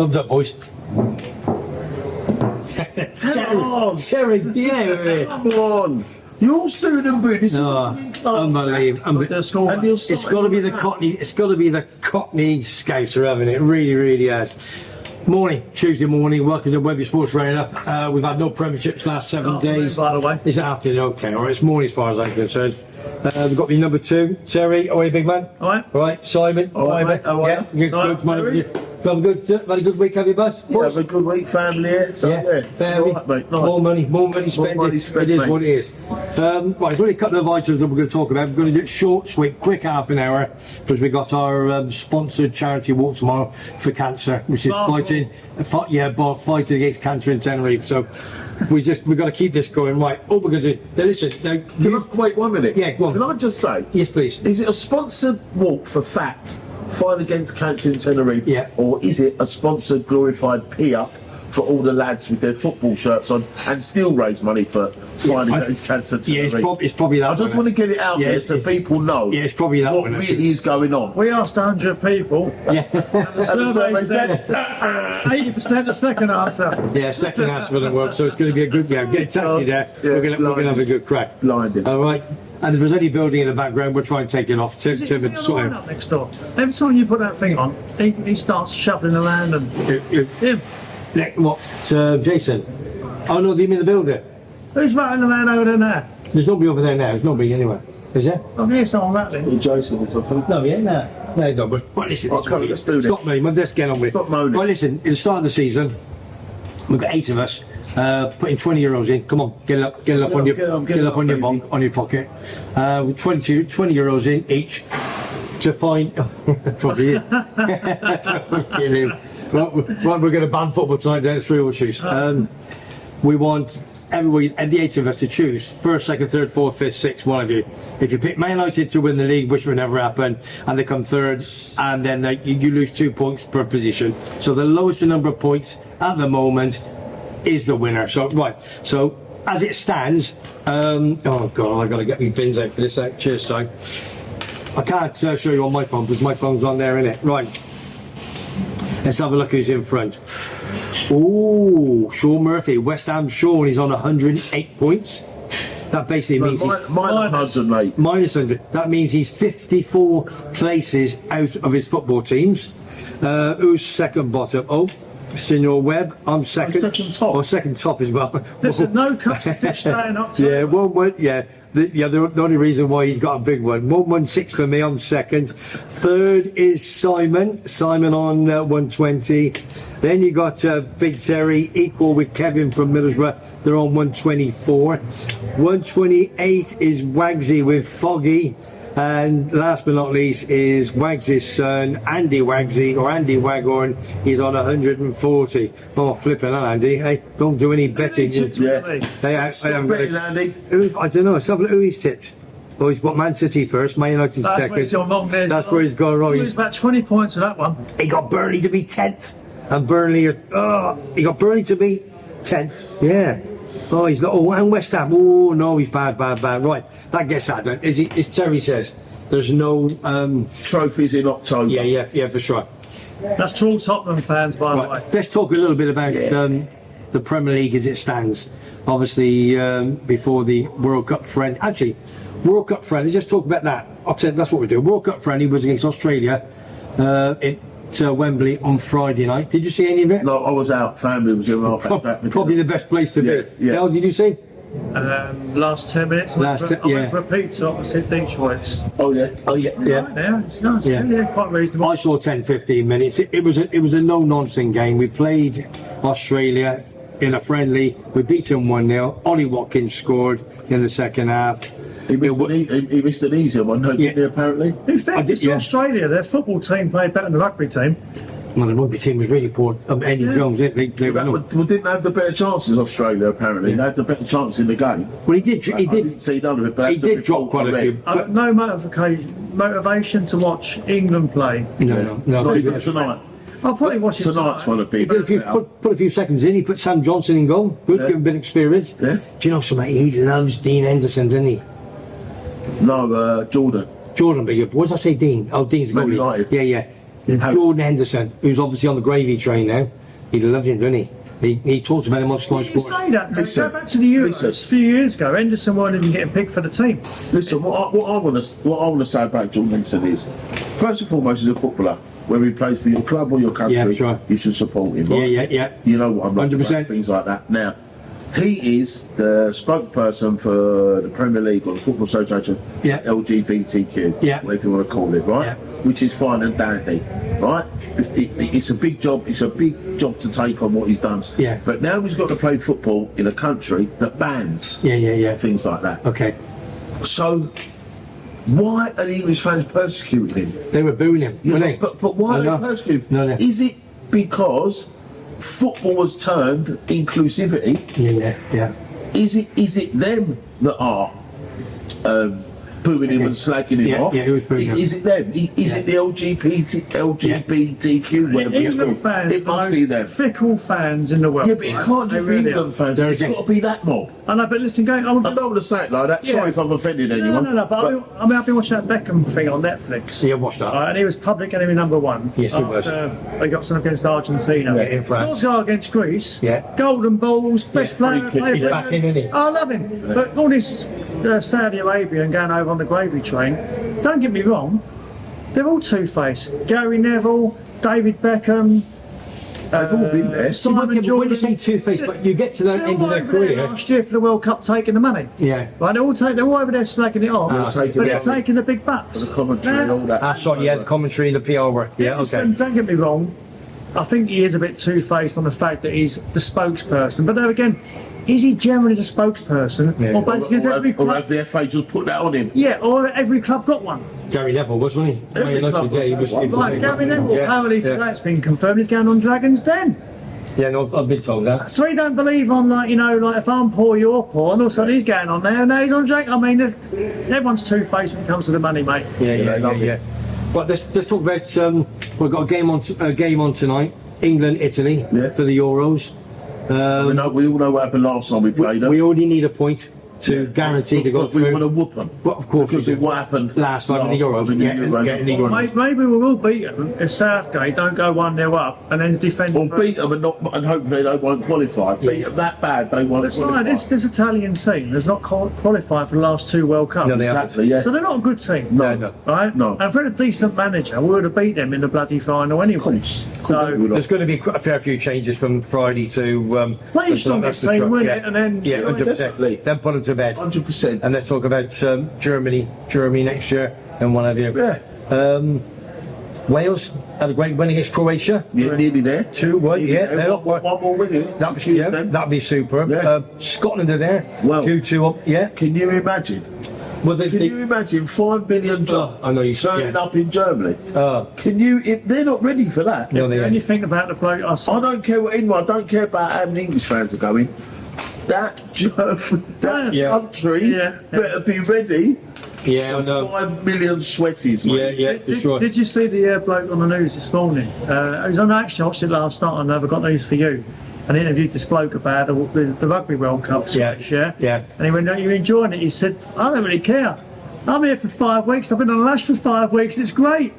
Thumbs up, boys. Terry, yeah. Come on. You're all suing and booing. It's unbelievable. It's got to be the Cockney. It's got to be the Cockney Scouser, haven't it? It really, really has. Morning, Tuesday morning. Welcome to WEBBY'S Sports Roundup. We've had no premierships last 7 days. By the way, is it afternoon? Okay, all right. It's morning as far as I'm concerned. We've got the number 2, Terry. How are you, big man? All right. All right, Simon. All right, mate. How are Good, you? good, man. Have a good week, have you, Buzz? Yeah, have a good week, family. Family. Right, mate. Nice. More money spent. It is what it is. Right, there's only a couple of items that we're going to talk about. We're going to do it short, sweet, quick, half an hour, because we got our sponsored charity walk tomorrow for cancer, which is fighting against cancer in Tenerife. So we've got to keep this going. Right, all we're going to do. Now listen. Wait 1 minute. Yeah, go on. Can I just say? Yes, please. Is it a sponsored walk for F.A.C.T, fight against cancer in Tenerife? Yeah. Or is it a sponsored glorified pee-up for all the lads with their football shirts on and still raise money for fighting against cancer in Tenerife? Yeah, it's probably that. I just want to get it out there so people know it's probably that what really is going on. we asked 100 people. Yeah. And the survey said 80% the second answer. Yeah, second answer for the world. So it's going to be a good game. Get a taxi there. Yeah, we're going to have a good crack. Blinded. All right. And if there's any building in the background, we'll try and take it off. Is he on the lineup next door? Every time you put that thing on, he starts shuffling around and him. What? Jason? Oh no, you mean the builder? Who's rattling around over there now? There's nobody over there now. There's nobody anywhere. Is there? I hear someone rattling. Jason, what's up? No, yeah, no. No, no, but listen. Okay, let's do this. Stop moaning. Let's get on with it. Stop moaning. Right, listen. At the start of the season, we've got 8 of us. Putting 20 euros in. Come on, get it up on your pocket. 20 euros in each to find. Probably is. Right, we're going to ban football tonight down at 3 Horseshoes. We want everybody, and the 8 of us, to choose first, second, third, fourth, fifth, sixth, one of you. If you pick Man United to win the league, which will never happen, and they come third, and then you lose 2 points per position. So the lowest number of points at the moment is the winner. So right, so as it stands, oh god, I got to get these bins out for this. Cheers, time. I can't show you on my phone because my phone's on there, innit? Right. Let's have a look who's in front. Oh, Sean Murphy, West Ham Sean, he's on 108 points. That basically means minus 100, mate. Minus 100. That means he's 54 places out of his football teams. Who's second bottom? Oh, Senor Webb, I'm second. Second top. Oh, second top as well. Listen, no cups of fish staying up to the only reason why he's got a big one. 116 for me, I'm second. Third is Simon on 120. Then you got Big Terry, equal with Kevin from Middlesbrough. They're on 124. 128 is Wagsy with Foggy. And last but not least is Wags' son, Andy Wagsy, or Andy Waghorn. He's on 140. Oh, flipping on, Andy. Hey, don't do any betting. Yeah. Betting, Andy. I don't know. Let's have a look who he's tipped. Oh, he's got Man City first, Man United second. That's where he's gone wrong. He's about 20 points for that one. He got Burnley to be 10th. And Burnley, he got Burnley to be 10th. Yeah. Oh, he's not. Oh, and West Ham. Oh no, he's bad. Right, that gets that done. As Terry says, there's no trophies in October. Yeah, for sure. That's to all Tottenham fans, by the way. Let's talk a little bit about the Premier League as it stands. Obviously, before the World Cup friend. Actually, World Cup friendly. Just talk about that. I'll tell you, that's what we do. World Cup friendly was against Australia. To Wembley on Friday night. Did you see any of it? No, I was out. Family was in. Probably the best place to be. Yeah. Phil, did you see? Last 10 minutes. I went for a pizza opposite Detroit's. Oh yeah. Yeah. It's nice. Yeah, quite reasonable. I saw 10-15 minutes. It was a no-nonsense game. We played Australia in a friendly. We beat them 1-0. Ollie Watkins scored in the second half. He missed an easier one, didn't he, apparently? In fact, it's Australia. Their football team played better than the rugby team. Well, the rugby team was really poor. Andy Jones, they didn't have the better chances, Australia, apparently. They had the better chance in the game. Well, he did. I didn't see none of it, but he did drop quite a few. No motivation to watch England play. No. Not even tonight. I'll probably watch it tonight's one of big. He did put a few seconds in. He put Sam Johnson in goal. Good, give him a bit of experience. Yeah. Do you know something? He loves Dean Henderson, doesn't he? No, Jordan. Jordan, but what did I say, Dean? Oh, Dean's goalie. United. Yeah. Jordan Henderson, who's obviously on the gravy train now. He loves him, doesn't he? He talks about him on Sky You Sports. say that, mate. Listen, Go back to the Euros listen. a few years ago. Henderson weren't even getting picked for the team. Listen, what I want to say about Jordan Henderson is, first and foremost, he's a footballer. Whether he plays for your club or your country, Yeah, sure. you should support him. Right? Yeah. You know what I'm like 100%. about things like that. Now, he is the spokesperson for the Premier League or the Football Association, Yeah. LGBTQ, Yeah. whatever you want to call it, right? Yeah. Which is fine and dandy, right? It's a big job. It's a big job to take on what he's done. Yeah. But now he's got to play football in a country that bans Yeah. things like that. Okay. So, why are the English fans persecuting him? They were booing him, Yeah, weren't they? but why I are know. they persecuting him? No. Is it because football has turned inclusivity? Yeah. Is it them that are booing him and slagging him Yeah, off? yeah, who was booing him? Is it them? Is it the LGBTQ, whatever it's England called? fans, It the must be most them. fickle fans in the world. Yeah, but it right? can't They just be really England are. fans. There It's again. got to be that mob. I know, but listen, going. I don't want to say it like that. Yeah. Sorry if I'm offending anyone. No, but I've been watching that Beckham thing on Netflix. Yeah, watch that. And he was public enemy number one. Yes, he was. After they got some against Argentina. Yeah, in France. Scores against Greece. Yeah. Golden balls, best free player. kick. player He's back in, isn't he? I love him. But all this Saudi Arabia and going over on the gravy train, don't get me wrong, they're all two-faced. Gary Neville, David Beckham. They've all been there. See, when you say two-faced, but you get to the end of their career. Last year for the World Cup taking the money. Yeah. Right, they're all over there slagging it off, taking but the they're money. taking the big bucks. The commentary and all that. Ah, sorry, yeah, the commentary and the PR work. Yeah, Listen, okay. don't get me wrong. I think he is a bit two-faced on the fact that he's the spokesperson. But then again, is he generally the spokesperson? Yeah. Or basically, has every Or club, have the FA just put that on him? yeah, or every club got one. Gary Neville was, wasn't he? Every Man United, club yeah, he was. was. Like Gary Neville, Yeah, apparently yeah. today it's been confirmed he's going on Dragon's Den. Yeah, no, I've been told that. So he don't believe on, like, you know, like if I'm poor, you're poor, and all of a sudden he's going on there, and now he's on Dragon. I mean, everyone's two-faced when it comes to the money, mate. Yeah. But let's talk about. We've got a game on tonight. England, Italy Yeah. for the Euros. We all know what happened last time we played them. We already need a point to guarantee to go But we want to through. whoop them. Well, of course, Because we of do. what happened Last time in the Euros, getting the Euros. Maybe we will beat them if Southgate don't go 1-0 up and then defend. Or beat them and hopefully they won't qualify. Beat them that bad they won't It's qualify. like this Italian team has not qualified for the last two World Cups. No, they haven't. Exactly, yeah. So they're not a good team. No. Right? No. And for a decent manager, we would have beat them in the bloody final anyway. Of course. So There's going to be a fair few changes from Friday to. Play to strong that's this for team, sure. win Yeah. it, and then Yeah, 100%. Definitely. Then put them to bed. 100%. And let's talk about Germany next year and what have you. Yeah. Wales had a great win against Croatia. You're nearly there. 2-1, yeah. Nearly there. They're up for it. One more win, innit? That'd be superb. Yeah. Scotland are there. Well- 2-2 up. Yeah. Can you imagine? Well, Can you imagine 5 million jobs I know you- turning yeah. up in Germany? Can you? They're not ready for that. No, they ain't. anything about the bloke I saw. I don't care what anyone. I don't care about how many English fans are going. That Yeah. country Yeah. better be ready Yeah, I for know. 5 million sweaties, mate. Yeah, for sure. Did you see the bloke on the news this morning? It was on actually, I watched it last night and I've got news for you. And he interviewed this bloke about the Rugby World Cup switch, yeah? Yeah. And he went, "Are you enjoying it?" He said, "I don't really care. I'm here for 5 weeks. I've been on lash for 5 weeks. It's great."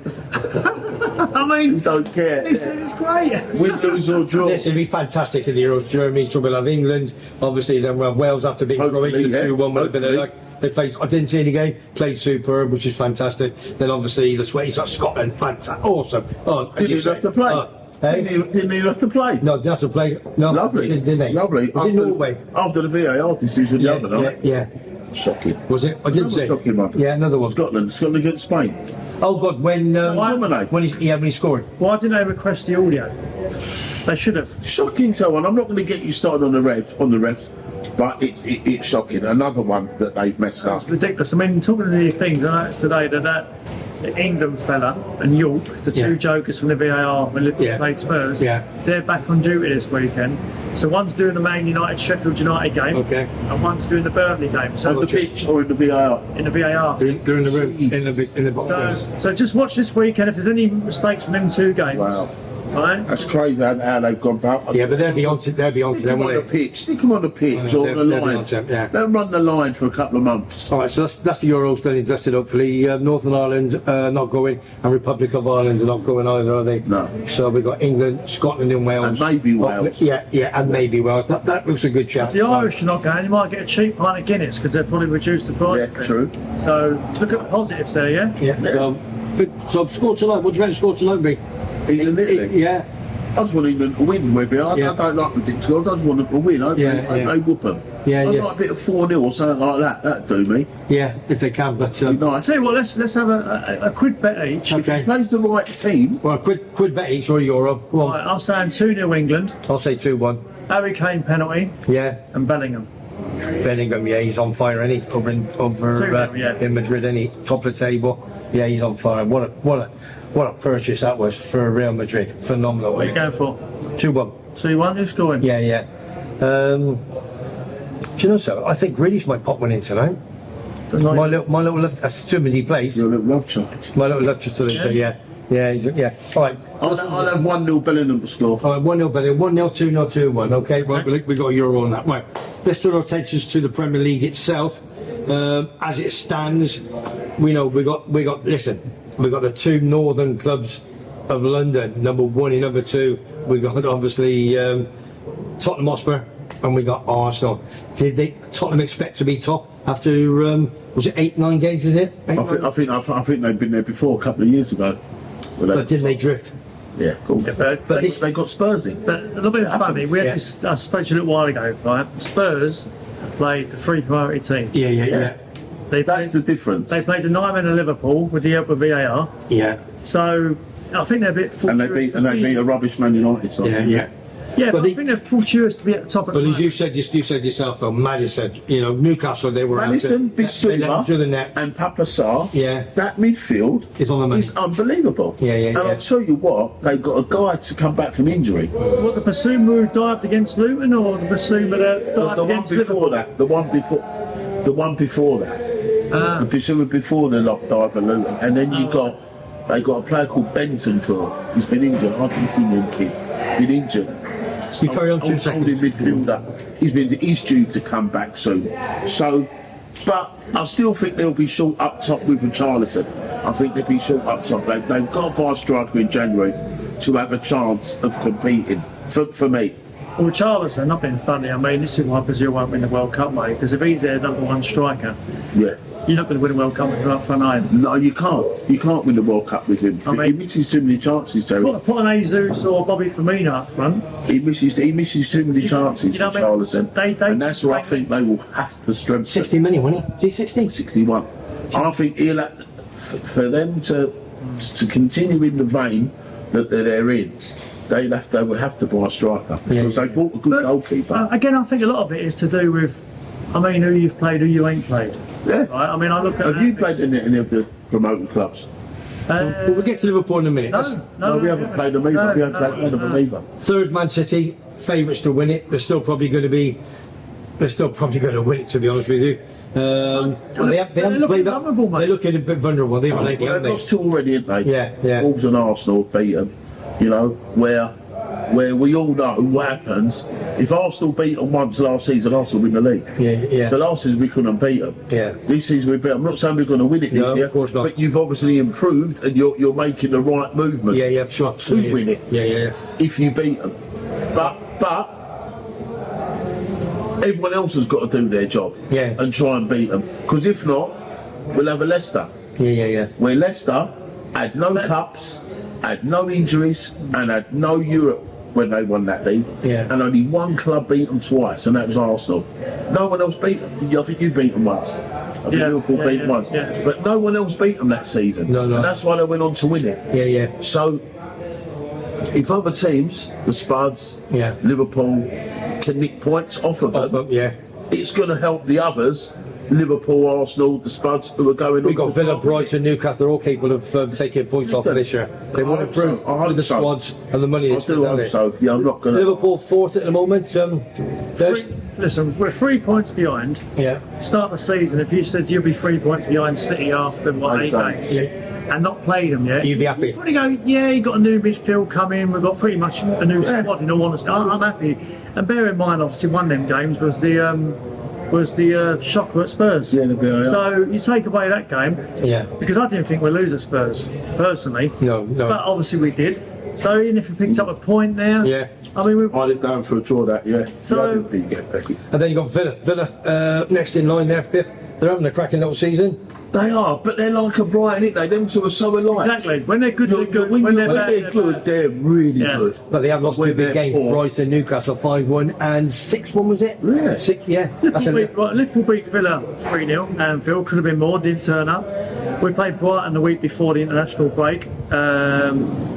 I mean, Don't care. he said it's great. Win, lose or draw. Listen, it'll be fantastic in the Euros. Germany, so we'll have England. Obviously, then we'll have Wales after beating Hopefully, Croatia yeah. 2-1. Will have been Hopefully. like they played. I didn't see any game. Played superb, which is fantastic. Then obviously the Swedes at Scotland, fantastic, awesome. Oh, as Didn't you even say. have to play. Hey? Didn't even have to play. No, didn't have to play. No, Lovely. didn't they? Lovely. Was it Norway? After the VAR decision the other night. Yeah. Shocking. Was it? I didn't Another see. shocking one. Yeah, another one. Scotland against Spain. Oh God, when Dominate. when he scored. Why didn't they request the audio? They should have. Shocking to one. I'm not going to get you started on the refs, but it's shocking. Another one that they've messed up. Ridiculous. I mean, talking to these things, I noticed today that the England fella and York, the two Yeah. jokers from the VAR when Liverpool Yeah. played Spurs, Yeah. they're back on duty this weekend. So one's doing the Man United Sheffield United game, Okay. and one's doing the Burnley game. On So the pitch or in the VAR? in the VAR. They're in the room, in the So, box. so just watch this weekend. If there's any mistakes from them two games, Wow. right? That's crazy how they've gone about. Yeah, but they'll be on to them, Stick them on the won't they? pitch. Stick them on the pitch or on the they'll be line. on to them, yeah. Let them run the line for a couple of months. All right, so that's the Euros done and dusted. Hopefully, Northern Ireland not going, and Republic of Ireland are not going either, are they? No. So we've got England, Scotland, and Wales. And maybe Wales. Hopefully, yeah, and maybe Wales. That looks a good chance. The Irish are not going, you might get a cheap pint of Guinness because they've probably reduced the price. Yeah, true. So look at the positives there, yeah? Yeah. So score tonight. What do you reckon score tonight be? England, Italy. Yeah. I just want England to win, Webby. I don't like predicting scores. I just want them to win. I they whoop them. Yeah, I yeah. like a bit of 4-0 or something like that. That'd do me. Yeah, if they can. But Nice. Tell you what, let's have a quid bet each. okay. Plays the right team. Well, quid bet each or a euro. Come on. Right, I'm saying 2-0 England, I'll say 2-1. Harry Kane penalty, Yeah. and Bellingham. Bellingham, yeah, he's on fire, ain't he? Over in Madrid, ain't he? Top of the table. Yeah, he's on fire. What a purchase that was for Real Madrid. Phenomenal. What are you going for? 2-1. 2-1, who's scoring? Yeah. Do you know so? I think Grealish might pop one in tonight. My little left, assuming he plays. Your little love child. My little left just to so yeah. Yeah. All right. I'll have 1-0 Bellingham to score. All right, 1-0 Bellingham, 1-0, 2-0, 2-1. Okay, right, we got a euro on that. Right, let's turn our attentions to the Premier League itself. As it stands, we know we got the two northern clubs of London, number 1 and number 2. We got obviously Tottenham Hotspur, and we got Arsenal. Did Tottenham expect to be top after was it 8-9 games? Is it? I think they've been there before a couple of years ago. But didn't they drift? Yeah, cool. Yeah, But they got Spurs in. But a little bit funny, we had Yeah. this, I spoke to you a little while ago, right? Spurs played the 3 priority teams. Yeah. That's the difference. They played the 9 men of Liverpool with the help of VAR. Yeah. So I think they're a bit And they fortuitous. beat a rubbish Man United side. Yeah. Yeah, but I they- think they're fortuitous to be at the top of But the as you said yourself, though, Madison, Newcastle, they were Madison, they let them Bissouma, through the net. and Papa Sarr. Yeah. That midfield It's on the money. is unbelievable. Yeah. And I'll tell you what, they've got a guy to come back from injury. What, the Basuma who dived against Luton or the Basuma that dived The one against before Liverpool? that. The one before that. The Bissouma before the lock dive for Luton. And then they got a player called Bentancur. He's been injured. Argentinian kid. Been injured. You carry on 2 Holding seconds. midfielder. He's due to come back soon. So, but I still think they'll be short up top with Richarlison. I think they'll be short up top. They've got to buy a striker in January to have a chance of competing. For me. Well, Richarlison, not being funny, I mean, this is why Brazil won't win the World Cup, mate, because if he's their number 1 striker, Yeah. you're not going to win the World Cup with right front line. No, you can't. You can't win the World Cup with him. I mean- He misses too many chances, Terry. Put an Jesus or Bobby Firmino up front. He misses too many chances you know for what I mean? Richarlison. They And that's where I think they will have to strengthen. 60 million, wasn't he? 60? 61. I think he'll have, for them to continue in the vein that they're in, they will have to buy a striker because they bought a good goalkeeper. Again, I think a lot of it is to do with, I mean, who you've played, who you ain't played. Yeah. Right? I mean, I look at. Have you played in any of the promoting clubs? Well, we'll get to Liverpool in a minute. No, we haven't played them either. We haven't played one of them either. Third, Man City, favourites to win it. They're still probably going to win it, to be honest with you. Well, they haven't played that. vulnerable, mate. They're looking a bit vulnerable. They haven't lately, Well, haven't they've they? lost 2 already, haven't they? Yeah. Wolves and Arsenal beat them. Where we all know what happens. If Arsenal beat them once last season, Arsenal win the league. Yeah. So last season we couldn't beat them. Yeah. This season we beat them. I'm not saying we're going to win it this No, year, of course not. but you've obviously improved and you're making the right movement. Yeah, for sure. To win it. Yeah. If you beat them, but everyone else has got to do their job. Yeah. And try and beat them. Because if not, we'll have a Leicester. Yeah. Where Leicester had no cups, had no injuries, and had no Europe when they won that league. Yeah. And only one club beat them twice, and that was Arsenal. No one else beat them. I think you beat them once. I think Liverpool beat them once. Yeah. But no one else beat them that season. No. And that's why they went on to win it. Yeah. So, if other teams, the Spuds, Yeah. Liverpool, can nick points off of them, Yeah. it's going to help the others. Liverpool, Arsenal, the Spuds who are going We've on got to Villa, top. Brighton, Newcastle, they're all capable of taking points off Listen, this year. They want to I hope improve so. I hope with the so. squads and the money I that's do put down hope there. so. Yeah, I'm not going to. Liverpool 4th at the moment. Listen, we're 3 points behind. Yeah. Start the season, if you said you'll be 3 points behind City after, what, 8 8 games? and not played them yet, You'd be happy? You'd probably go, yeah, you got a new midfield coming. We've got pretty much a new squad. In all honesty, I'm happy. And bear in mind, obviously, one of them games was the shocker at Spurs. Yeah, so you take away that game, because I didn't think we'd lose at Spurs personally. No. But obviously we did. So even if we picked up a point now, I mean, I let down for a draw that, So- I didn't think you'd get back. And then you got Villa. Villa next in line there, 5th. They're having a cracking little season. They are, but they're like a Brighton, ain't they? Them two are so alike. Exactly. When they're good, they're good. When they're bad, they're good, they're really good. But they have lost When 2 big they're games. poor- Brighton, Newcastle 5-1 and 6-1 was it? Yeah. 6, yeah. That's Liverpool beat Villa 3-0. Anfield could have been more, didn't turn up. We played Brighton the week before the international break.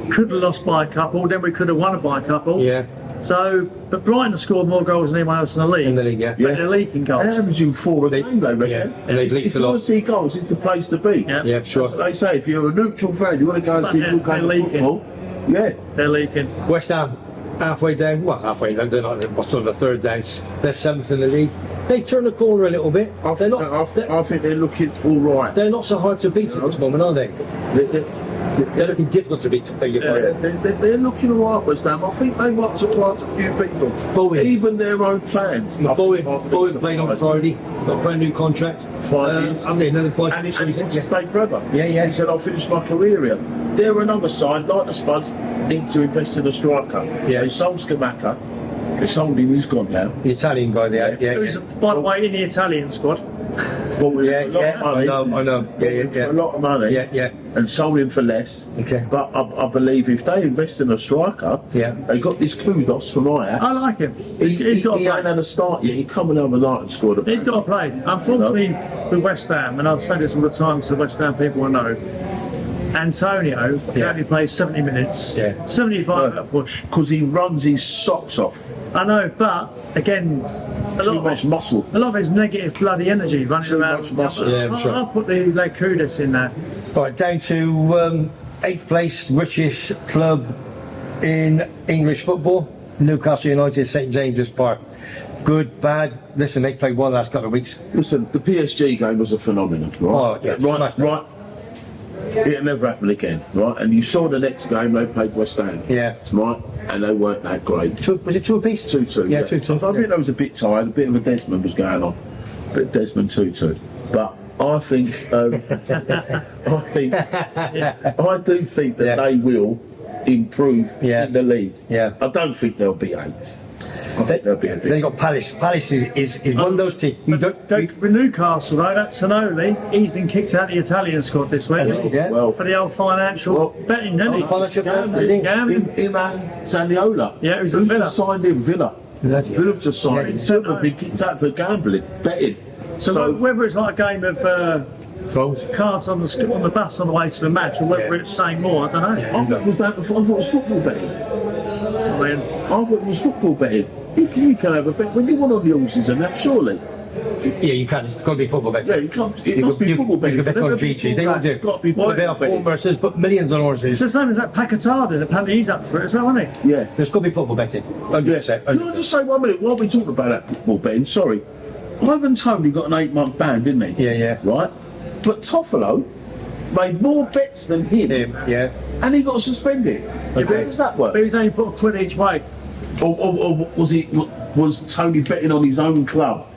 Could have lost by a couple, then we could have won by a couple. Yeah. So, but Brighton have scored more goals than anyone else in the league. In the league, But they're leaking goals. They're averaging 4 a game, they reckon. Yeah, and they've leaked If a you lot. want to see goals, it's the place to be. Yeah, for sure. That's what they say. If you're a neutral fan, you want to go and But see they're- a good game they're of leaking. football. Yeah. They're leaking. West Ham, halfway down. Well, halfway down. They're not sort of the 3rd down. They're 7th in the league. They turned the corner a little bit. I They're think they're looking all right. They're not so hard to beat at this moment, are they? They're looking difficult to beat. They're looking all right, West Ham. I think they might surprise a few people, Bowen. even their own fans. Bowen playing on Friday. Got a brand new contract. 5 years. Another 5 And he years. wants to stay forever. Yeah. He said, I'll finish my career here. They're another side, like the Spuds, need to invest in a striker. Yeah. They sold Scamacca. They sold him, he's gone now. The Italian guy there. Yeah. Who's, by the way, in the Italian squad. Well, for a lot Yeah. of money. I know. Yeah. For a lot of money. Yeah. And sold him for less. Okay. But I believe if they invest in a striker, they got this Kudos from Ajax. I like him. He He's got ain't to had play. a start yet. He come in overnight and scored a He's got to play. Unfortunately, with West Ham, and I've said this all the time to West Ham people I know, Antonio can only play 70 minutes. 75 at a push. because he runs his socks off. I know, but again, a Too lot much of muscle. his negative bloody energy running Too around. much muscle. Yeah, for sure. I'll put the Kudos in there. Right, down to 8th place, richest club in English football, Newcastle United, St James's Park. Good, bad. Listen, they've played well the last couple of weeks. Listen, the PSG game was a phenomenon, right? Oh, yeah, smashed it. right. It'll never happen again, right? And you saw the next game they played West Ham, Yeah. right? And they weren't that great. Was it 2 apiece? 2-2. Yeah, 2-2. I think that was a bit tired. A bit of a Desmond was going on. A bit of Desmond 2-2. But I think, I do think that they will improve in the league. Yeah. I don't think they'll be 8th. I think they'll be a Then you got Palace. Palace is one of those teams. With Newcastle, though, that's Tonoli. He's been kicked out of the Italian squad this week. Yeah. Well, For the old financial betting, didn't he? Financial Gambling. him and Zaniola. Yeah, who's at Who's Villa. just signed him? Villa. Yeah. Villa have just signed him. Silver been kicked out for gambling, betting. So whether it's like a game of Throws. cards on the bus on the way to the match, or whether it's saying more, I don't know. I thought it was football betting. I mean, I thought it was football betting. You can have a bet when you want on the horses and that, surely. Yeah, you can. It's got to be football betting. Yeah, you can't. It must be football betting. You can bet on GGs. They all do. It's got to be What about football betting. horses? Put millions on horses. it's the same as that Pacatarda. Apparently he's up for it as well, isn't he? Yeah. There's got to be football betting. 100%. Yeah. Can I just say 1 minute while we talk about that football betting? Sorry, Ivan Toney got an 8-month ban, didn't he? Yeah. Right, but Toffolo made more bets than him, Yeah. and he got suspended. How does that work? But he's only put a quid each way. Or was Tony betting on his own club?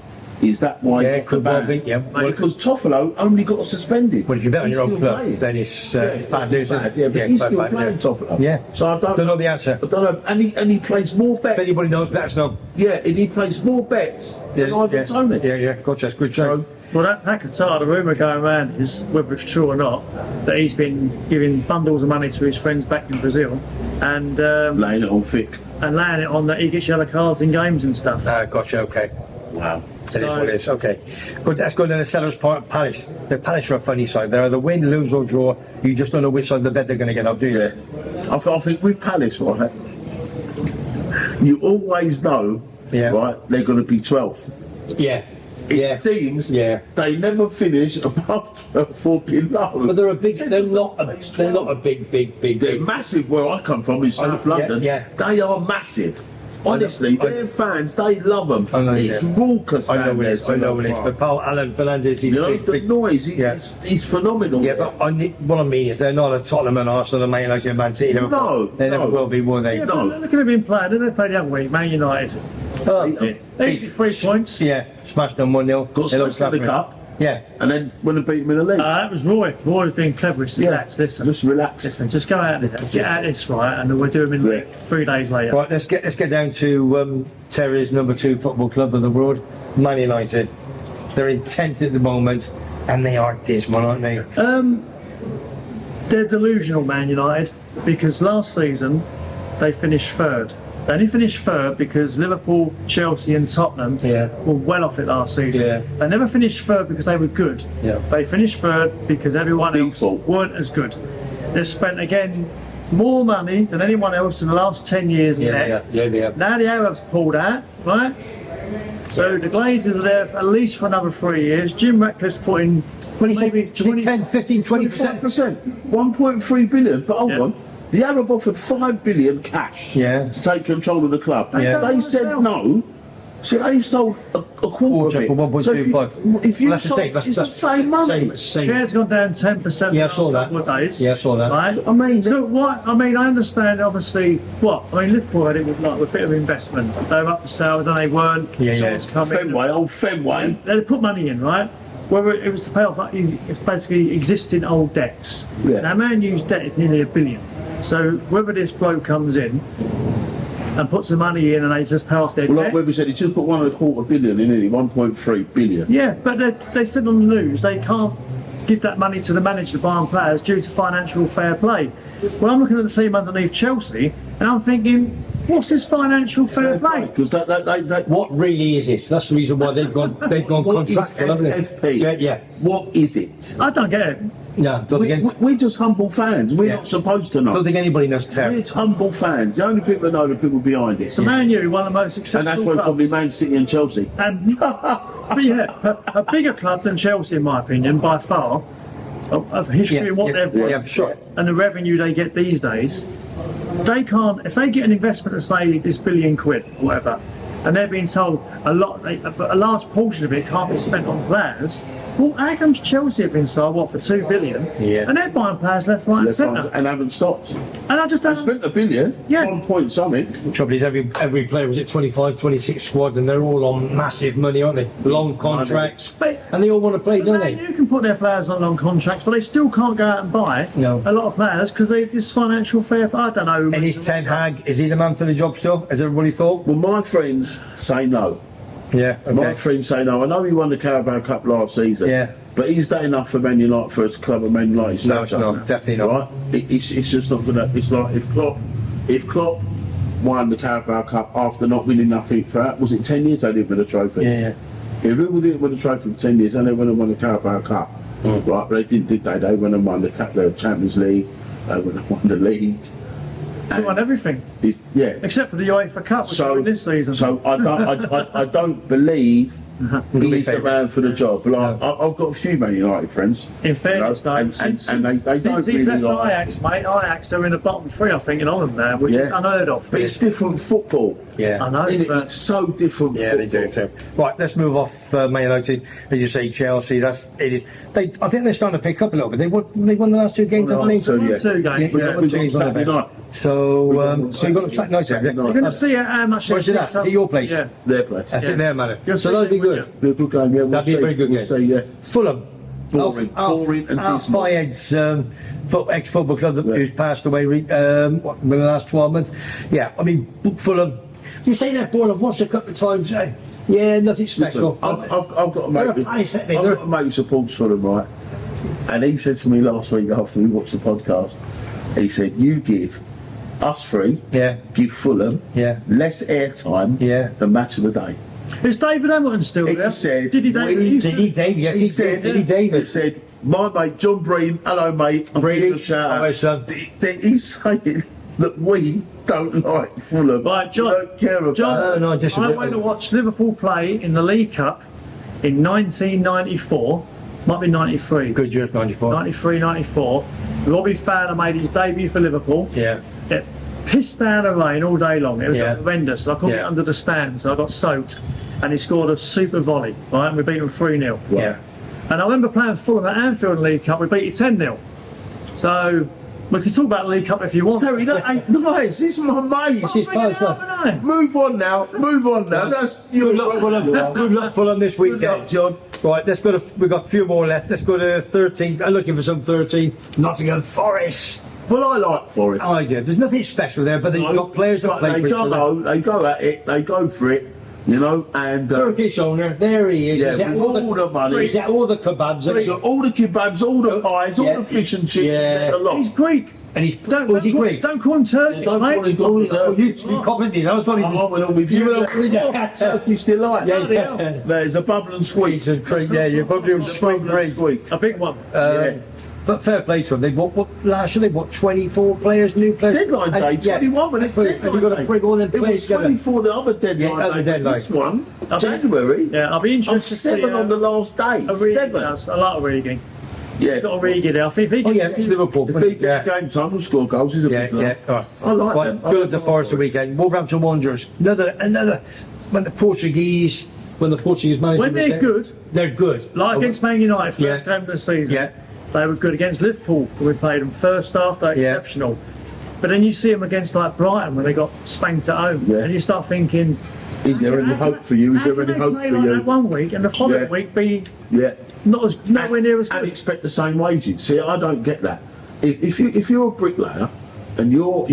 Is that why? Yeah, he got could the well ban? be, yeah. Because Toffolo only got suspended. Well, if you bet on He's your own still club, playing. then it's Yeah, bad news, isn't bad, it? yeah, but he's quite still bad, playing yeah. Toffolo. Yeah. So I don't know the answer. I don't know. And he plays more bets. If anybody knows, let us know. Yeah, and he plays more bets than Ivan Toney. Yeah. Gotcha. That's good show. Well, that Pacatarda, the rumour going around is, whether it's true or not, that he's been giving bundles of money to his friends back in Brazil and Laying it on thick. laying it on that he gets yellow cards in games and stuff. Gotcha. Okay. Wow. That is what it is. Okay. Good. Let's go to the Sellers Park Palace. The Palace are a funny side. They're either win, lose, or draw. You just don't know which side of the bed they're going to get up, do you? Yeah. I think with Palace, right, you always know, right, they're going to be 12th. Yeah. It seems they never finish above 12 or below. But they're a big. They're not a big. They're massive. Where I come from in South London, yeah. they are massive. Honestly, their fans, they love them. I know, It's yeah. raucous I know down what there. it is. I know what it is. But Paul Alan Fernandez, he's You know, big, the big, noise, yeah. he's phenomenal. Yeah, there. but what I mean is they're not a Tottenham and Arsenal and Man United and Man City. No, they never no. will be, will they? Yeah, No. but look at them being played. They played the other week, Man United. Easy 3 points. Yeah, smashed them 1-0. Got They looked smashed in the suffering. cup, Yeah. and then went and beat them in the league. That was Roy. Roy was being clever. He said, Yeah. "Lads, listen, Just relax. listen, just go out there, let's get at this right, and then we'll do them in Yeah. 3 days later." Right, let's get down to Terry's number 2 football club of the world, Man United. They're in 10th at the moment, and they are dismal, aren't they? They're delusional, Man United, because last season they finished 3rd. They only finished 3rd because Liverpool, Chelsea and Tottenham Yeah. were well off it last season. Yeah. They never finished 3rd because they were good. Yeah. They finished 3rd because everyone else Default. weren't as good. They've spent, again, more money than anyone else in the last 10 years. net. Yeah. Now the Arabs pulled out, right? So the Glazers are there for at least for another 3 years. Jim Ratcliffe's put in Well, he maybe said 10, 15, 20%. 25%, 1.3 billion. But hold Yeah. on, the Arab offered 5 billion cash Yeah. to take control of the club. Yeah. They said no. So they've sold a quarter of it. for 1.25. So if you Well, that's the sold, same, it's the same money. Same. shares gone down 10%. Yeah, I in the saw last that. couple of days. Yeah, I saw that. Right? I mean, So what? I mean, I understand obviously what I mean. Liverpool had it with like with a bit of investment. They were up for sale, then they weren't. Yeah, yeah. Someone's come in. Fenway, old Fenway. They put money in, right? Whether it was to pay off, it's basically existing old debts. Yeah. Now, Man U's debt is nearly $1 billion. So whether this bloke comes in and puts the money in and they just pay off their Well, like debt. Webby said, he just put 1.25 billion in, it, 1.3 billion. Yeah, but they said on the news they can't give that money to the manager buying players due to financial fair play. Well, I'm looking at the team underneath Chelsea and I'm thinking, what's this financial fair play? Because they What really is it? That's the reason why they've gone what is contractual, haven't they? FFP? Yeah, yeah. What is it? I don't get it. No, don't think, We're just humble fans. We're Yeah. not supposed to know. don't think anybody knows We're Terry. humble fans. The only people that know are the people behind it. So Man U, one of the most successful And that's why clubs. probably Man City and Chelsea. And but yeah, a bigger club than Chelsea, in my opinion, by far, of history and what they've won, yeah, for sure. and the revenue they get these days. They can't, if they get an investment of say this £1 billion or whatever, and they're being told a large portion of it can't be spent on players. Well, how comes Chelsea have been sold for $2 billion? Yeah. And they're buying players left, right, and centre. And haven't stopped. And I just don't. Spent $1 billion. Yeah. 1 point something. Trouble is, every player was at 25, 26 squad, and they're all on massive money, aren't they? Long contracts, But- and they all want to play, don't Man they? U can put their players on long contracts, but they still can't go out and buy No. a lot of players because this financial fair. I don't know. And is Ten Hag, is he the man for the job still, as everybody thought? Well, my friends say no. Yeah, My friends say no. I know he won the Carabao Cup last season. Yeah. But is that enough for Man United, for a club of Man United? No, it's not. Definitely not. Right? It's just not gonna. It's like if Klopp won the Carabao Cup after not winning nothing for that, was it 10 years they didn't win a trophy? Yeah. If Liverpool didn't win a trophy for 10 years, and they went and won the Carabao Cup, right? But they didn't, did they? They went and won the Champions League. They went and won the league. They won everything Yeah. except for the UEFA Cup, which they won this season. So I don't believe he's the man for the job. Like, I've got a few Man United friends. in fairness, you know, though, and since they don't he's really left like. Ajax, mate, Ajax are in the bottom 3, I think, in Holland now, which is Yeah. unheard of. But it's different football. Yeah. I know, Innit? but It's so different. Yeah, they do. football. So. Right, let's move off Man United. As you say, Chelsea. I think they're starting to pick up a little bit. They won the last 2 games, Well, haven't they? so, yeah. 2 games. Yeah, We've got Saturday Saturday night. So you've got a Saturday night. Saturday night. You're going to see how much. Where's it at? To your place? Yeah. Their place. That's it there, man. You'll So see that'll be it, won't good. Be a good game. Yeah, That'd be a very good we'll game. see, yeah. Fulham. Boring and dismal. F.A.C.T's ex-football club who's passed away in the last 12 months. Yeah, I mean, Fulham. You say they're bored. I've watched a couple of times. Yeah, nothing special. Listen, I've got a They're mate. a palace, aren't they? I've got a mate who supports Fulham, right? And he said to me last week after we watched the podcast, he said, "You give us 3, Yeah. give Fulham Yeah. less airtime Yeah. than match of the day." Is David Hamilton still He there? said, Did he, David? we- Did he, Dave? Yes, he said, did. Did he, He David? said, "My mate John Breen, hello mate, I'm Brady, giving a shout hello, out." son. He's saying that we don't like Fulham. Right, John. We don't care about. John, No, I I disagree. went to watch Liverpool play in the League Cup in 1994. Might be 93. Good year, 94. 93, 94. Robbie Fowler made his debut for Liverpool. Yeah. Yeah. pissed down the rain all day long. It was Yeah. horrendous. I couldn't Yeah. get under the stand, so I got soaked. And he scored a super volley, right? And we beat him 3-0. Yeah. And I remember playing Fulham at Anfield in the League Cup. We beat you 10-0. So we can talk about the League Cup if you want. Terry, that ain't nice. This is my mate. This is Bring it close, up, haven't I? Move on now. That's Good luck, Fulham. Good luck, Fulham, this Good luck, weekend. John. Right, let's go to. We've got a few more left. Let's go to 13. I'm looking for some 13. Nottingham Forest. Well, I like Forest. I do. There's nothing special there, but they've got players that But play for they each other. they go at it, they go for it, you know, and Turkish owner, there he is. yeah, He's at with all the money. He's at all the kebabs. he's got all the kebabs, all the pies, Yeah. all the fish and chips, Yeah. he's got a lot. He's Greek. And he's was he call, Greek? don't call him Turkish, Don't mate. call him Oh, Greek. you commented. I thought he I was. went on with you. You went on with that. Turkish delight. Yeah. There's a bubble and squeak. He's a Greek. Yeah, you're probably a There's a bubble and Greek. squeak. A big one. Yeah. But fair play to them. They bought what last year? They bought 24 players, new players. Deadline day, And, yeah, 21 minutes. and you've got to bring all them It players was together. 24 the other deadline Yeah, other day. deadline. This one, Okay. January. Yeah, I'll be I'm interested to see 7 on the last day. Origi 7. does. A lot of Origi. Yeah. Got Origi there. I think if he Oh can, yeah, it's Liverpool. If he Yeah. gets game time, will score goals. He's a Yeah, big lad. yeah. All right. I like Right, them. I go like to them. Forest the weekend. Wolverhampton Wanderers. Another. When the Portuguese manager When was they're there, good, they're good. like against Man United, first Yeah. game of the season, Yeah. they were good against Liverpool. We played them first half, they're Yeah. exceptional. But then you see them against like Brighton when they got spanked at home, Yeah. and you start thinking, Is there any hope for you? Is how there can any they hope play for like you? that one week and the following Yeah. week be Yeah. nowhere near as And good? expect the same wages. See, I don't get that. If you're a bricklayer and your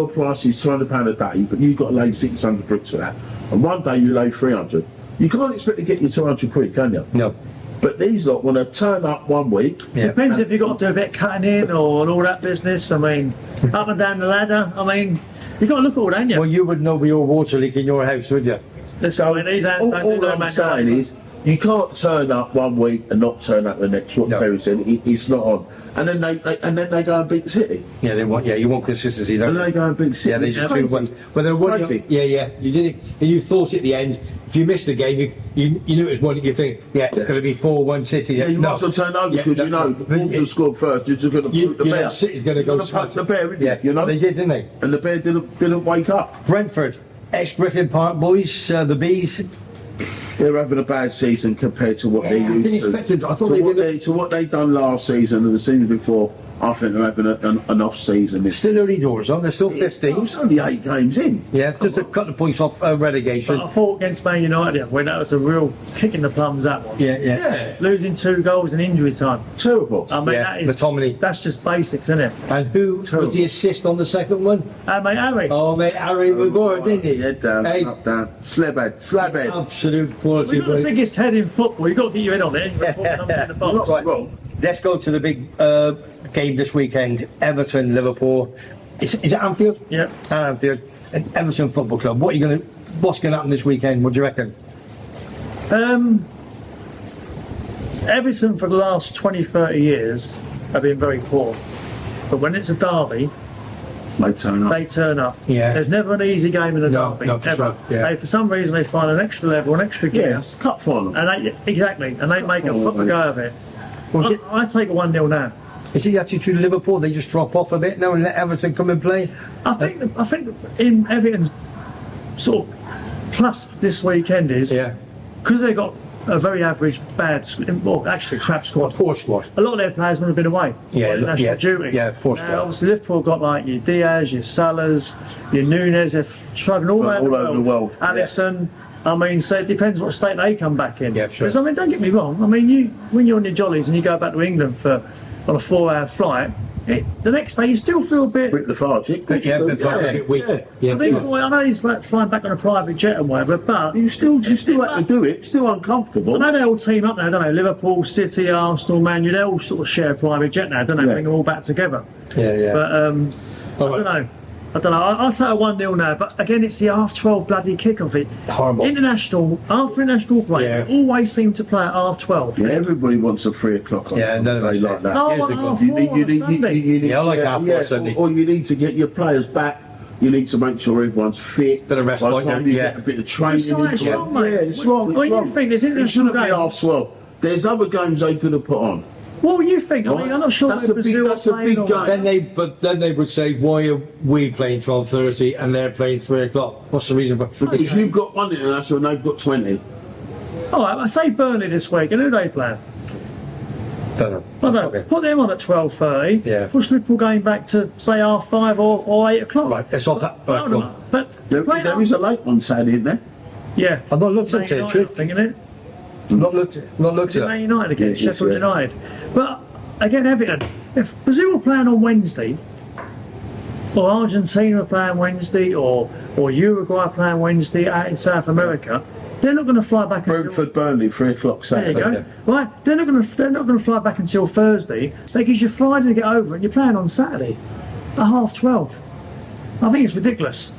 price is £200 a day, but you've got to lay 600 bricks for that, and one day you lay 300, you can't expect to get your 200 quid, can you? No. But these lot want to turn up one week. Yeah. Depends if you've got to do a bit of cutting in or and all that business. I mean, up and down the ladder. I mean, you've got to look at all that, ain't you? Well, you would know with your water leak in your house, would you? So, these hands All, don't do all no I'm Man saying United. is, you can't turn up one week and not turn up the next. What No. Terry said, it's not on. And then they go and beat the City. Yeah, they want. Yeah, you want consistency, don't And you? then they go and beat the City. Yeah, they It's just crazy. do one. Well, they're one. Crazy. Yeah. You did it, and you thought at the end. If you missed the game, you knew it was one. You think, yeah, it's going to be 4-1 City. Yeah, you might as well turn over because you know Wolves have scored first. You're just going to You poke the know bear. City's going to You're go. gonna poke the bear, isn't Yeah, you know. they did, didn't they? And the bear didn't wake up. Brentford, ex-Griffin Park boys, the Bees. They're having a bad season compared to what they I used didn't to. expect them. I thought to they what did. to what they done last season and the season before. I think they're having an off season. It's Still early doors on. They're still 15. only 8 games in. Yeah, just a couple of points off relegation. But I fought against Man United when that was a real kick in the plums. That was Yeah. Yeah, losing 2 goals in injury time. terrible. I mean, Yeah, that is McTominay. that's just basics, isn't it? And who was the assist on the second one? Mate, Harry. Oh, mate, Harry Maguire, didn't he? Head down, Hey, up down, slabhead. absolute quality. We've got the player. biggest head in football. You've got to get your head on it. Before it comes in the box. Right. Wrong. Let's go to the big game this weekend. Everton, Liverpool. Is it Anfield? Yeah. Anfield. And Everton Football Club. What's going to happen this weekend? What do you reckon? Everton for the last 20, 30 years have been very poor. But when it's a derby, They turn up. they turn up. Yeah. There's never an easy game in a No, derby, no, for ever. sure, yeah. They, for some reason, they find an extra level, an extra gear, Yeah, it's a cup final. and they make a proper go of it. Was it, I take a 1-0 now. is it actually true to Liverpool? They just drop off a bit now and let Everton come and play? I think in Everton's sort of plus this weekend is Yeah. because they got a very average, actually crap squad. Poor squad. A lot of their players would have been away Yeah, on national yeah, duty. yeah, poor squad. Obviously, Liverpool got like your Diaz, your Salahs, your Nunes. They're travelling all over the world. yeah. Alisson. I mean, so it depends what state they come back in. Yeah, sure. Because I mean, don't get me wrong. I mean, when you're on your jollies and you go back to England on a 4-hour flight, the next day you still feel a bit. Bit lethargic. Yeah, that's a bit weak. Yeah, I know he's like flying back on a private jet and whatever, but You still have to do it. Still uncomfortable. I know they all team up now, don't they? Liverpool, City, Arsenal, Man U, they all sort of share a private jet now, don't they? Yeah. Bring them all back together. yeah. But I don't know. I'll take a 1-0 now. But again, it's the half-12 bloody kick-off. Horrible. After international break, Yeah. they always seem to play at half-12. Yeah, everybody wants a 3 o'clock on. Yeah, none of they us like do. that. Oh, Here's the well, goal. half four on a Sunday. Yeah, I like half four Sunday. Or you need to get your players back. You need to make sure everyone's fit. Bit of rest By the point, time you yeah. get a bit of training. It's like, it's into wrong, it. mate. Yeah, it's wrong. It's When you wrong. think there's It international shouldn't be games- half 12. There's other games they could have put on. What do you think? I mean, I'm not sure That's where a big- Brazil that's are a playing big or- game. Then they would say, why are we playing 12:30 and they're playing 3 o'clock? What's the reason for? Because you've got one international and they've got 20. All right, I say Burnley this week, and who they playing? Don't know. I don't know. Put them on at 12:30. Yeah. Push Liverpool game back to say 5:30 or 8 o'clock. Right, it's off that. Right, go on. But There is a late one Saturday, isn't there? yeah, I've not looked Man at it, United, truth. I think, isn't it? Not looked at Man it. United against Yeah, yes, Sheffield yeah. United. But again, Everton. If Brazil were playing on Wednesday, or Argentina are playing Wednesday, or Uruguay are playing Wednesday out in South America, they're not going to fly back until. Brentford, Burnley, 3 o'clock There you Saturday. go. Right, they're not going to fly back until Thursday. That gives you Friday to get over, and you're playing on Saturday at 12:30. I think it's ridiculous.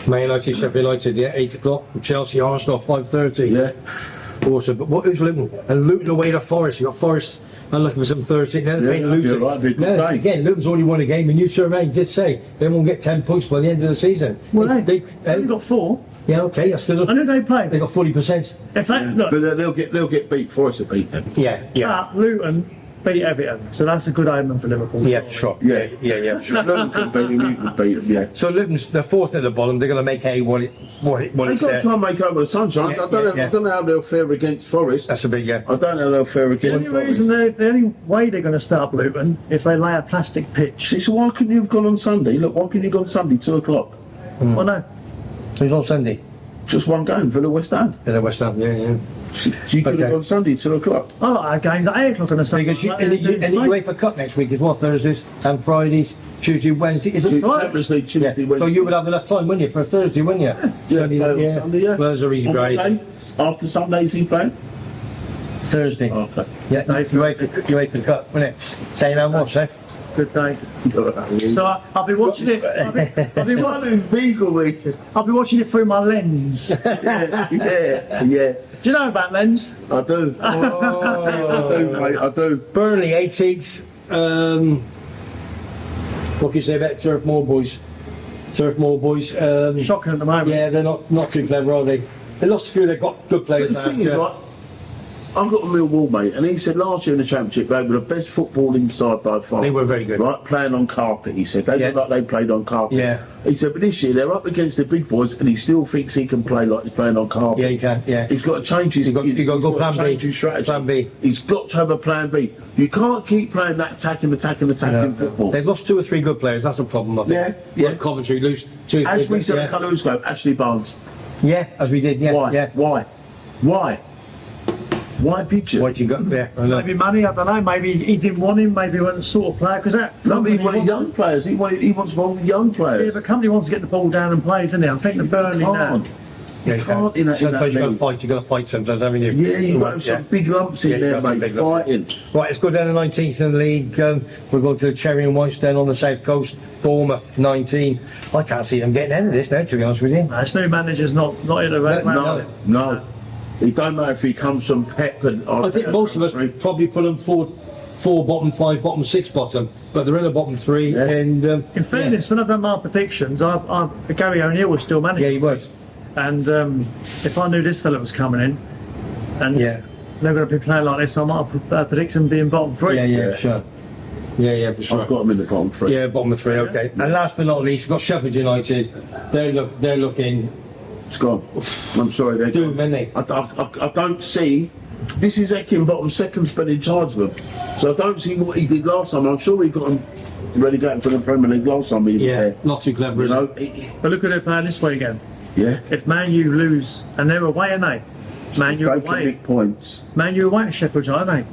Man United, Sheffield United, yeah, 8 o'clock. Chelsea, Arsenal, 5:30. Yeah. Also, but who's Luton? And Luton away to Forest. You got Forest. I'm looking for some 30. Now they're Yeah, playing Luton. you're right, they're good Now, game. again, Luton's only won a game, and you turn around and did say they won't get 10 points by the end of the season. Well, they've got 4. yeah, okay, that's still. I know they play. They got 40%. If they look, But they'll get beat. Forest will beat them. Yeah, but Luton beat Everton, so that's a good omen for Liverpool. yeah, for sure. Yeah, for sure. Luton can beat them, you can beat them, yeah. So Luton's the fourth at the bottom. They're going to make hay what They've it's got to there. try and make over the sunshine. Yeah, I don't know. yeah. I don't know how they'll fare against Forest. That's a big yeah. I don't know how they'll fare The against only Forest. reason the only way they're going to start Luton if they lay a plastic pitch. See, so why couldn't you have gone on Sunday? Look, why couldn't you go on Sunday, 2 o'clock? Well, no, Who's on Sunday? Just one game for the West Ham. In the West Ham. Yeah. So you could Okay. have gone Sunday, 2 o'clock. I like our games at 8 o'clock on a Sunday. Because you, Like and the they do tonight. UEFA Cup next week as well, Thursdays and Fridays, Tuesday, Wednesday. Is it? right? Champions League Tuesday, Yeah. Wednesday. So you would have enough time, wouldn't you, for a Thursday, wouldn't you? Yeah, play on Sunday, yeah. Well, there's a reason On for what it. day? After Sundays he playing? Thursday. Okay. Yeah, you wait for the Cup, wouldn't it? Say no more, sir. Good day. So I'll be watching it. I've been wondering Beagle week. I'll be watching it through my lens. Yeah. Do you know about lens? I do. I do, mate, I do. Burnley, 18th. What can you say about Turf Moor boys? Shocking at the moment. Yeah, they're not too clever, are they? They lost a few. They've got good players. But the thing is, right, I've got a Millwall mate, and he said last year in the Championship they were the best footballing side by far. They were very good. Right, playing on carpet, he said. They Yeah. looked like they played on carpet. Yeah. He said, but this year they're up against the big boys, and he still thinks he can play like he's playing on carpet. Yeah, he can. Yeah. He's got to change his. He's got to go plan B. change his strategy. Plan B. He's got to have a plan B. You can't keep playing that attacking football. They've lost 2 or 3 good players. That's a problem, I think. Yeah. Like Coventry lose 2 or 3. As we said yeah. a couple of weeks ago, Ashley Barnes. Yeah, as we did. Yeah. Why? Yeah. Why? Why did you? What you got there? I know. Maybe money. I don't know. Maybe he didn't want him. Maybe he wasn't the sort of player because that. No, he company wanted wants young players. He wants more young Yeah, players. the company wants to get the ball down and play, doesn't it? I think the Burnley now. Can't. Yeah, You can't in that sometimes you got to league. fight. You got to fight sometimes, haven't you? Yeah, you've got to have some big lumps in Yeah, there, you've got some mate. big lumps. Fighting. Right, let's go down to 19th in the league. We're going to the Cherry and Whitestone on the south coast. Bournemouth 19. I can't see them getting out of this now, to be honest with you. This new manager's not in the right No. It don't matter if he comes from Pep and. I think most of us probably put them four bottom, 5 bottom, 6 bottom, but they're in the bottom 3. Yeah. And In fairness, when I've done my predictions, Gary O'Neill was still managing. yeah, he was. And if I knew this fella was coming in, and Yeah, they're going to be playing like this, I might have predict them being bottom 3. yeah, for sure. Yeah, for sure. I've got him in the bottom 3. Yeah, bottom of 3. Okay. And last but not least, we've got Sheffield United. They're looking It's gone. I'm sorry, they're doomed, gone. aren't they? I don't see. This is Eckenbottom's second spell in charge of them. So I don't see what he did last time. I'm sure he got them relegated from the Premier League last time he was Yeah, there. not too clever, You is know, it? But look at their plan this weekend. yeah. If Man U lose, and they're away, aren't they? Man U They can away. nick points. Man U away to Sheffield United, aren't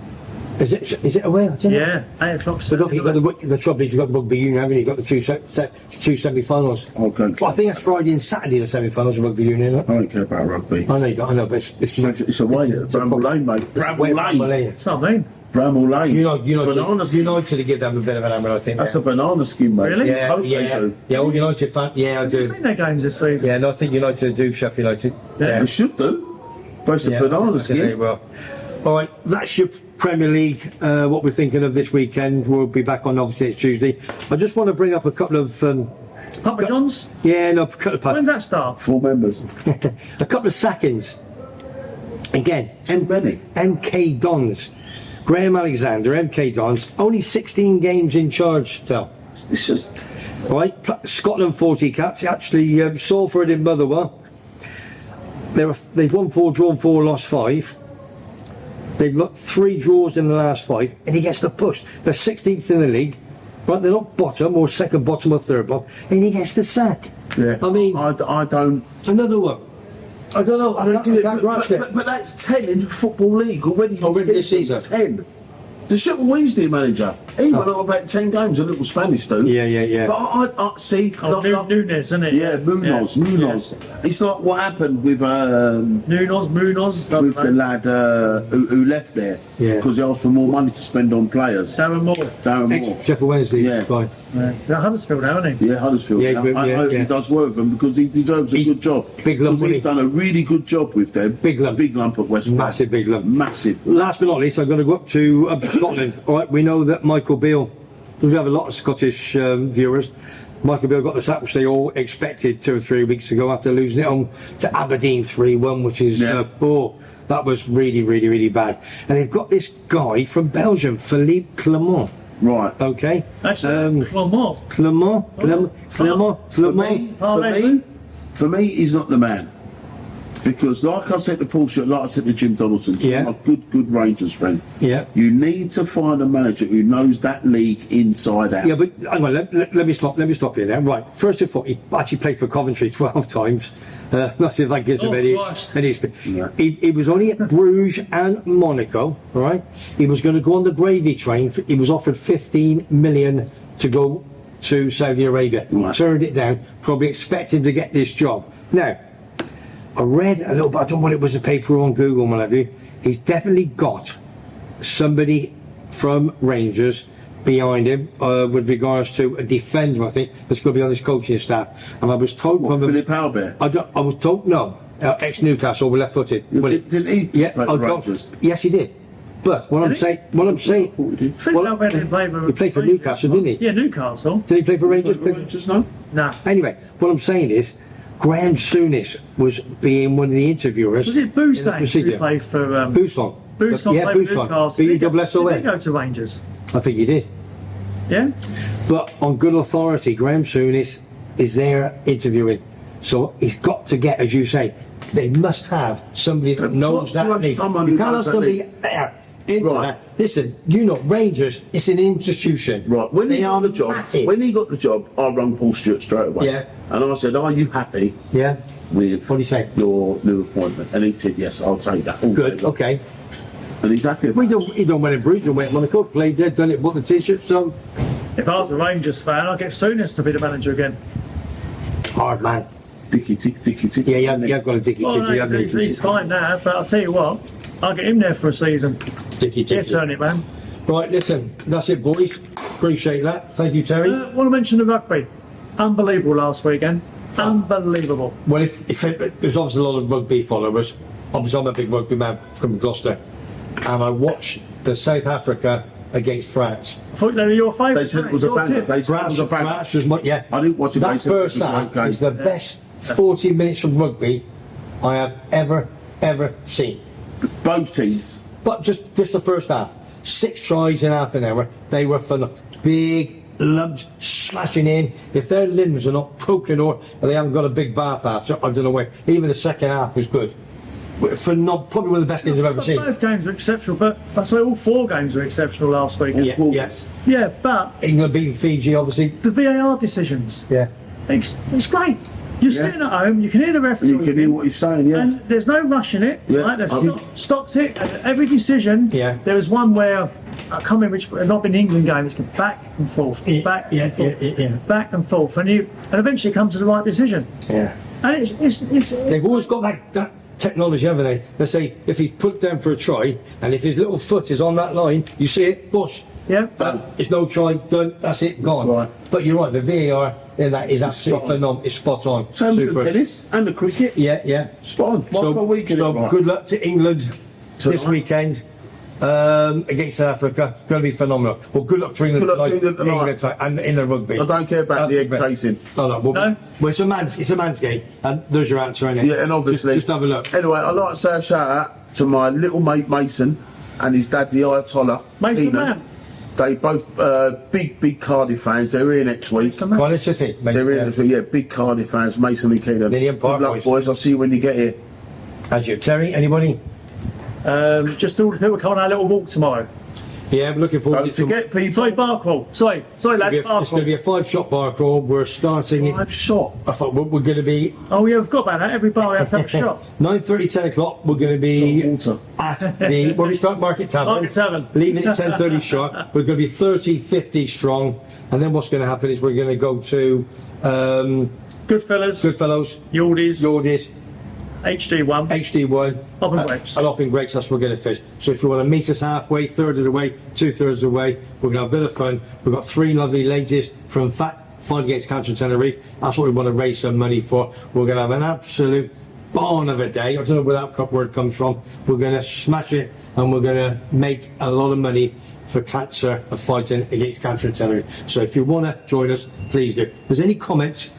Is it away? they? Yeah, 8 o'clock. But don't think you've got the trouble is you've got rugby union, haven't you? You've got the two semi-finals. Okay. Well, I think that's Friday and Saturday, the semi-finals of rugby union. Isn't it? I don't care about rugby. I know, but It's away at Bramble Lane, mate. Bramble Lane. That's what I mean. Bramble Lane. United skin. to give them a bit of an hammer, I think. That's a banana skin, mate. Really? I hope they do. Yeah, all United fans. Yeah, I I've do. seen their games this season. Yeah, no, I think United do Sheffield United. Yeah. They should do. But it's a banana I think they skin. will. All right, that's your Premier League. What we're thinking of this weekend. We'll be back on obviously it's Tuesday. I just want to bring up a couple of Papa John's? a couple When's that start? 4 members. a couple of sackings. Again, Too many. MK Dons. Graham Alexander, MK Dons, only 16 games in charge still. It's just Right, Scotland 40 caps. Actually, Salford in Motherwell. They've won 4, drawn 4, lost 5. They've got 3 draws in the last 5, and he gets the push. They're 16th in the league. Right, they're not bottom or second bottom or third bottom, and he gets the sack. yeah. I mean, I don't. another one. I don't know. I don't get it. can't grasp it. But that's 10 in the Football League already. Already this season. 10. The Sheffield Wednesday manager, he went on about 10 games, a little Spanish dude. Yeah. But I see. Nunes, isn't it? Yeah, Munoz. Yeah. It's like what happened with Munoz. with the lad who left there. Yeah. Because he asked for more money to spend on players. Darren Moore. Darren Moore. Sheffield Wednesday. Yeah. Fine. Yeah, Huddersfield now, isn't he? Yeah, Huddersfield. Yeah, I hope yeah. he does work with them because he deserves a good job. Big lump, Because he's done a really good job with them. Big lump. Big lump at West Brom. Massive big lump. Massive. Last but not least, I'm going to go up to Scotland. All right, we know that Michael Beale, we have a lot of Scottish viewers. Michael Beale got the sack, which they all expected 2 or 3 weeks ago after losing it on to Aberdeen 3-1, which is, that was really, really, really bad. And they've got this guy from Belgium, Philippe Clement. Right. Okay. Actually, Clement. For me, he's not the man. Because like I said to Paul Short, like I said to Jim Donaldson, Yeah. my good Rangers friend, Yeah. you need to find a manager who knows that league inside out. Yeah, but hang on, let me stop here now. Right, first of all, he actually played for Coventry 12 times. Not see if that gives him Christ. any Yeah. he was only at Bruges and Monaco, right? He was going to go on the gravy train. He was offered 15 million to go to Saudi Arabia. Right. Turned it down, probably expecting to get this job. Now, I read a little bit, I don't know what it was, a paper on Google, what have you. He's definitely got somebody from Rangers behind him with regards to a defender, I think, that's going to be on his coaching staff. And I was told What, from Philip Halbert? I was told, no, ex-Newcastle, with left-footed. Didn't he Yeah, play for Rangers? yes, he did. But what I'm saying, Philip Albert didn't play for he played for Newcastle, didn't he? Yeah, Newcastle. Did he play for Rangers? Rangers, no? Nah. Anyway, what I'm saying is, Graham Souness was being one of the interviewers. Was it in the Boussaint procedure. who played for Buson. Buson Yeah, played for Buson. Newcastle? Did he B-U-S-S-O-N. go to Rangers? I think he did. Yeah? But on good authority, Graham Souness is there interviewing. So he's got to get, as you say, they must have somebody that knows got to that have league. someone You who can't have knows that somebody league. there into Right. that. Listen, you know, Rangers, it's an institution. Right, when they he are got the job, massive. I rang Paul Stewart straight away. Yeah. And I said, "Are you happy Yeah, with What do you say? your new appointment?" And he said, "Yes, I'll take that." all good, day long." okay. And he's happy. He don't win in Bruges, he went Monaco, played there, done it, bought the t-shirt, so If I was a Rangers fan, I'd get Souness to be the manager again. hard man. Dicky, tick, ticky, tick. Yeah, you've got a dicky Well, ticky, no, haven't you? he's fine now, but I'll tell you what, I'll get him there for a season. Dicky Yeah, ticky. turn it, man. Right, listen, that's it, boys. Appreciate that. Thank you, Terry. Want to mention the rugby. Unbelievable last weekend. Unbelievable. Well, there's obviously a lot of rugby followers. Obviously, I'm a big rugby man from Gloucester, and I watched the South Africa against France. I thought they were your favourite. They said it was a banger. They said it France, was a banger. France was my, yeah. I didn't watch it, That they said it was first a great half game. is the best 40 minutes of rugby I have ever seen. Both teams. But just the first half. 6 tries in half an hour. They were phenomenal. Big lumps slashing in. If their limbs are not broken or they haven't got a big bath after, I don't know where. Even the second half was good. Probably one of the best games I've ever seen. Both games were exceptional, but I say all 4 games were exceptional last weekend. Yeah. Yeah, but England beating Fiji, obviously. the VAR decisions, Yeah. it's great. You're sitting at home, you can hear the ref You talking, can hear what he's saying, yeah. and there's no rush in it. Yeah. Right? They've stopped it, and every decision. Yeah. There was one where I can't remember which, not been an England game. It's gone back and forth, back and forth, back and forth, and eventually come to the right decision. Yeah. And it's They've always got that technology, haven't they? They say if he's put down for a try and if his little foot is on that line, you see it, bush. yeah. Done. It's no try, done, that's it, gone. Right. But you're right, the VAR in that is absolutely phenomenal. It's spot on. Same with the tennis and the cricket. Yeah. Spot on. One per week. So right. good luck to England this Tonight. weekend against South Africa. It's going to be phenomenal. Well, good luck to England Good luck to tonight. England tonight. And in the rugby. I don't care about the egg chasing. No. No? Well, it's a man's game, and there's your answer, innit? Yeah, and obviously. Just have a look. Anyway, I'd like to say a shout out to my little mate Mason, and his dad, the Ayatollah. Mason Keenan. Man. They both big Cardiff fans. They're here next week. Cardiff City. They're here next week. Yeah, big Cardiff fans. Mason and Keenan. Lillian Park Good luck, boys. boys. I'll see you when you get here. As you, Terry, anybody? Just all the people come on our little walk tomorrow. Yeah, I'm looking forward Don't to forget, people. Sorry, bar crawl. Sorry, lads, bar It's going to be crawl. a 5-shot bar crawl. We're starting. Five shot. I thought we're going to be Oh yeah, we've got about that. Every bar we have to have a shot. 9:30, 10 o'clock. We're going to be Water. at the where we start Market Tavern. Market Tavern. Leaving at 10:30 sharp. We're going to be 30, 50 strong, and then what's going to happen is we're going to go to Goodfellas, Goodfellows, Yordies, Yordies, HD1, HD1, Up and Grapes. and Up and Grapes. That's what we're going to fish. So if you want to meet us halfway, third of the way, 2/3 of the way, we're going to have a bit of fun. We've got 3 lovely ladies from F.A.C.T, Fight Against Cancer Tenerife. That's what we want to raise some money for. We're going to have an absolute barn of a day. I don't know where that word comes from. We're going to smash it, and we're going to make a lot of money for cancer and fighting against cancer in Tenerife. So if you want to join us, please do. If there's any comments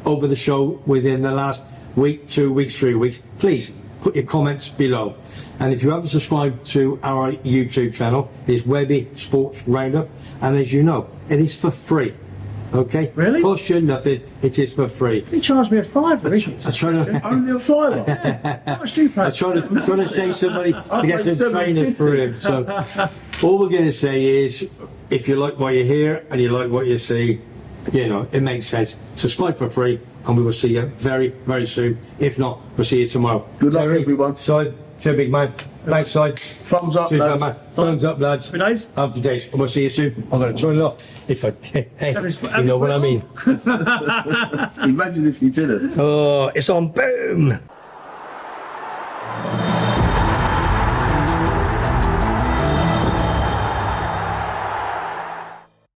over the show within the last week, 2 weeks, 3 weeks, please put your comments below. And if you haven't subscribed to our YouTube channel, it's Webby Sports Roundup, and as you know, it is for free. Okay? Really? Costs you nothing. It is for free. he charged me a £5. I try to. Only a fiver. How much do you pay? I trying to say somebody to get paid some training for him. So all we're going to say is, if you like what you hear and you like what you see, you know it makes sense. Subscribe for free, and we will see you very, very soon. If not, we'll see you tomorrow. Good luck, everyone. Side, cheer, big man. Thanks, side. Thumbs up, Cheers, lads. man. Thumbs up, lads. Happy days. Happy days. And we'll see you soon. I'm going to turn it off. If I, hey, you know what I mean. Imagine if you didn't. Oh, it's on. Boom.